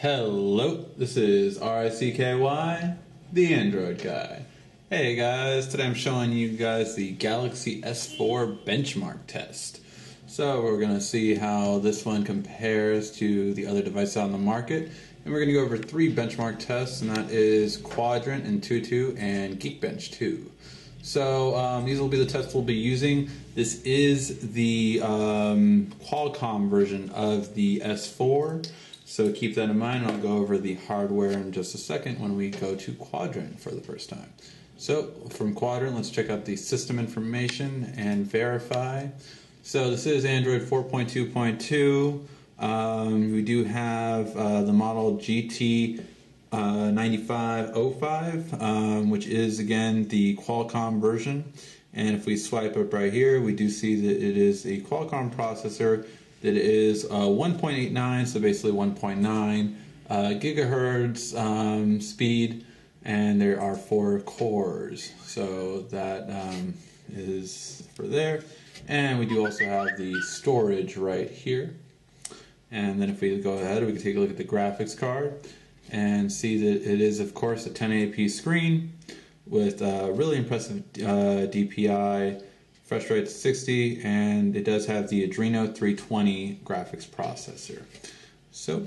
Hello, this is RICKY, the Android guy. Hey guys, today I'm showing you guys the Galaxy S4 benchmark test. So we're going to see how this one compares to the other devices on the market. And we're going to go over 3 benchmark tests, and that is Quadrant, Antutu, and Geekbench 2. So these will be the tests we'll be using. This is the Qualcomm version of the S4. So keep that in mind. I'll go over the hardware in just a second when we go to Quadrant for the first time. So from Quadrant, let's check out the system information and verify. So this is Android 4.2.2. We do have the model GT 9505, which is again the Qualcomm version. And if we swipe up right here, we do see that it is a Qualcomm processor that is 1.89, so basically 1.9 gigahertz speed, and there are 4 cores. So that is for there. And we do also have the storage right here. And then if we go ahead, we can take a look at the graphics card and see that it is, of course, a 1080p screen with really impressive DPI, refresh rate 60, and it does have the Adreno 320 graphics processor. So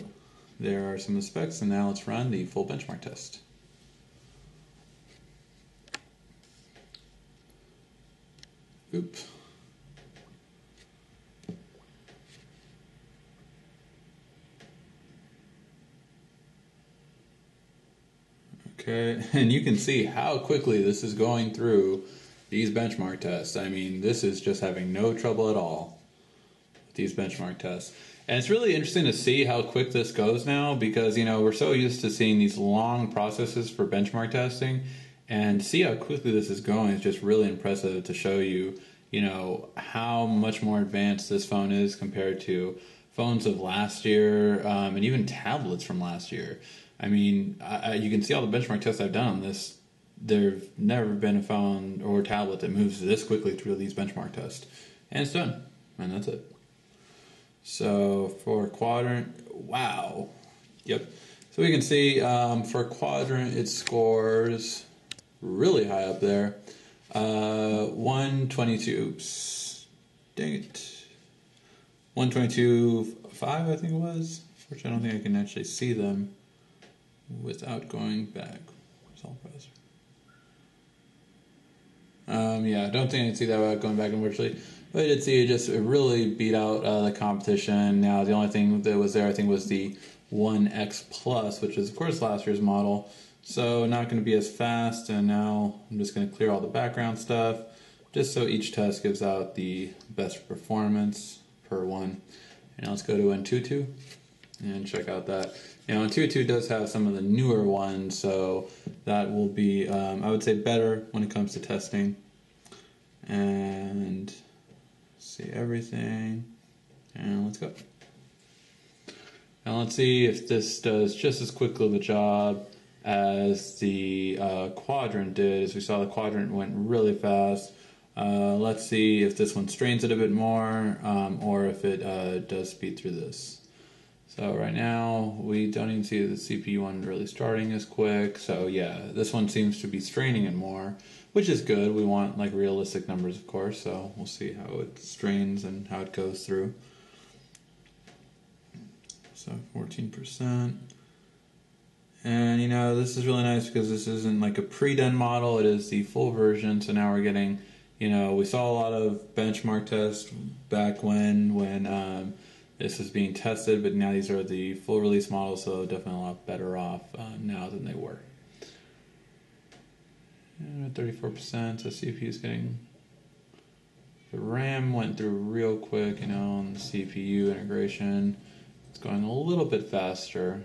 there are some of the specs, and now let's run the full benchmark test. Oops. Okay, and you can see how quickly this is going through these benchmark tests. I mean, this is just having no trouble at all with these benchmark tests. And it's really interesting to see how quick this goes now because, you know, we're so used to seeing these long processes for benchmark testing, and see how quickly this is going is just really impressive to show you, you know, how much more advanced this phone is compared to phones of last year and even tablets from last year. I mean, you can see all the benchmark tests I've done on this. There's never been a phone or tablet that moves this quickly through these benchmark tests. And it's done. And that's it. So for Quadrant, wow. Yep. So we can see for Quadrant, it scores really high up there. 122. Oops. Dang it. 122.5, I think it was. Which I don't think I can actually see them without going back. Result browser. Yeah, I don't think I can see that without going back unfortunately. But I did see it just really beat out the competition. Now, the only thing that was there, I think, was the 1X Plus, which is, of course, last year's model. So not going to be as fast. And now I'm just going to clear all the background stuff, just so each test gives out the best performance per one. And now let's go to Antutu and check out that. You know, Antutu does have some of the newer ones, so that will be, I would say, better when it comes to testing. And see everything, and let's go. Now let's see if this does just as quickly of a job as the Quadrant did. As we saw, the Quadrant went really fast. Let's see if this one strains it a bit more, or if it does speed through this. So right now, we don't even see the CPU one really starting as quick. So yeah, this one seems to be straining it more, which is good. We want like realistic numbers, of course, so we'll see how it strains and how it goes through. So 14%. And you know, this is really nice because this isn't like a pre-done model, it is the full version. So now we're getting, you know, we saw a lot of benchmark tests back when this is being tested, but now these are the full release models, so definitely a lot better off now than they were. 34%, so CPU is getting, the RAM went through real quick, you know, on the CPU integration. It's going a little bit faster.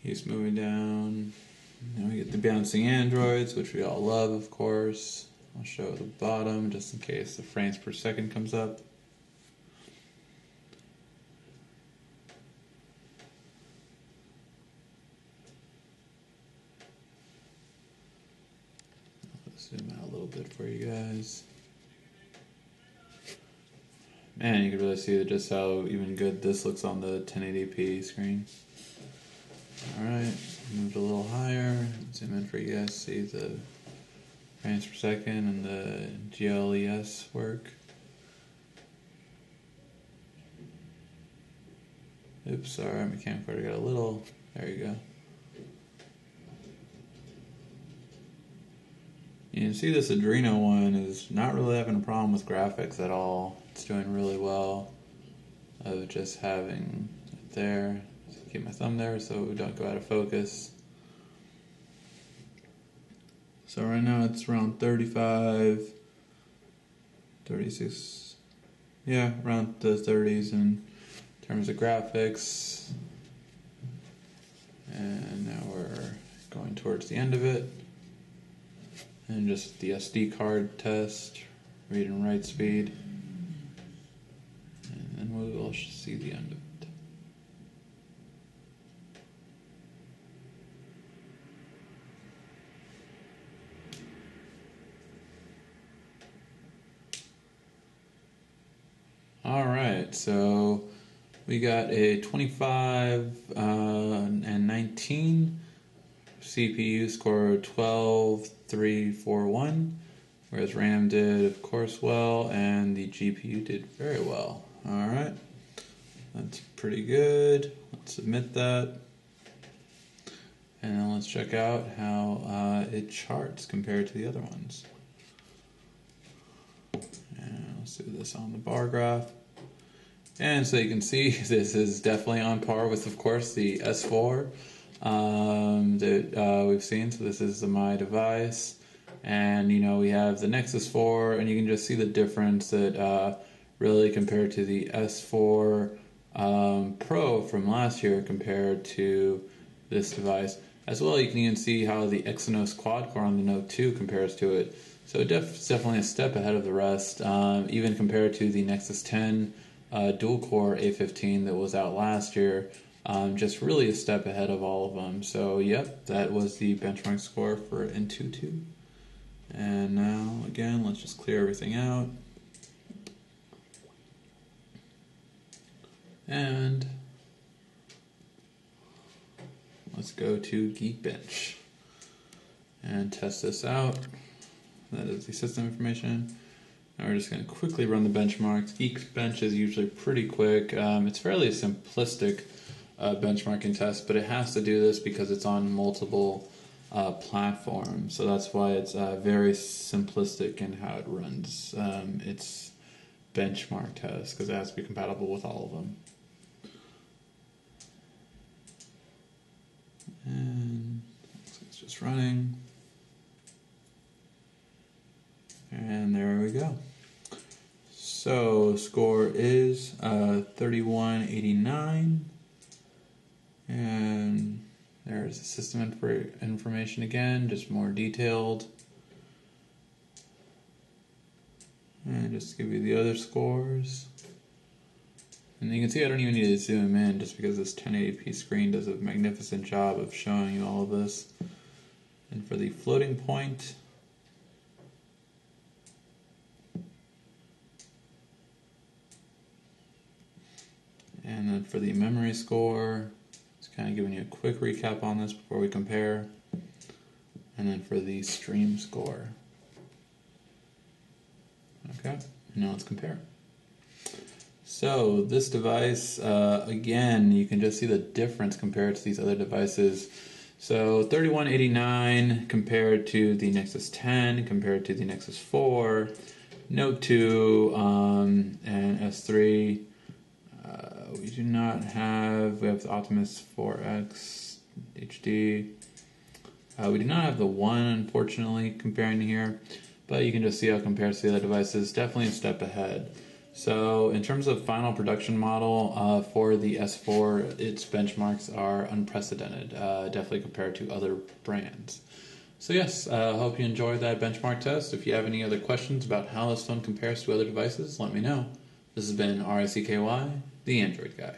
He's moving down. Now we get the bouncing androids, which we all love, of course. I'll show the bottom just in case the frames per second comes up. little bit for you guys. Man, you can really see just how even good this looks on the 1080p screen. Alright, moved a little higher. Zoom in for you guys to see the frames per second and the GLES work. Oops, sorry, my camcorder got a little. There you go. You can see this Adreno one is not really having a problem with graphics at all. It's doing really well of just having it there. So keep my thumb there so we don't go out of focus. So right now it's around 35, 36, yeah, around the 30s in terms of graphics. And now we're going towards the end of it. And just the SD card test, read and write speed. And then we will see the end of it. Alright, so we got a 25 and 19. CPU scored 12,341, whereas RAM did, of course, well, and the GPU did very well. Alright, that's pretty good. Let's submit that. And then let's check out how it charts compared to the other ones. And let's do this on the bar graph. And so you can see this is definitely on par with, of course, the S4 that we've seen. So this is my device, and you know we have the Nexus 4, and you can just see the difference that really compared to the S4 Pro from last year compared to this device. As well, you can even see how the Exynos quad core on the Note 2 compares to it. So it's definitely a step ahead of the rest, even compared to the Nexus 10 dual core A15 that was out last year. Just really a step ahead of all of them. So yep, that was the benchmark score for Antutu. And now again, let's just clear everything out. And let's go to Geekbench and test this out. That is the system information. Now we're just going to quickly run the benchmarks. Geekbench is usually pretty quick. It's fairly simplistic benchmarking test, but it has to do this because it's on multiple platforms. So that's why it's very simplistic in how it runs its benchmark test, because it has to be compatible with all of them. And it's just running. And there we go. So score is 3189. And there's the system information again, just more detailed. And just to give you the other scores. And you can see I don't even need to zoom in just because this 1080p screen does a magnificent job of showing you all of this. And for the floating point, and then for the memory score, it's kind of giving you a quick recap on this before we compare. And then for the stream score. Okay, now let's compare. So this device, again, you can just see the difference compared to these other devices. So 3189 compared to the Nexus 10, compared to the Nexus 4, Note 2, and S3. We do not have, we have the Optimus 4X HD. We do not have the One, unfortunately, comparing here, but you can just see how it compares to the other devices. Definitely a step ahead. So in terms of final production model for the S4, its benchmarks are unprecedented, definitely compared to other brands. So yes, I hope you enjoyed that benchmark test. If you have any other questions about how this phone compares to other devices, let me know. This has been RICKY, the Android Guy.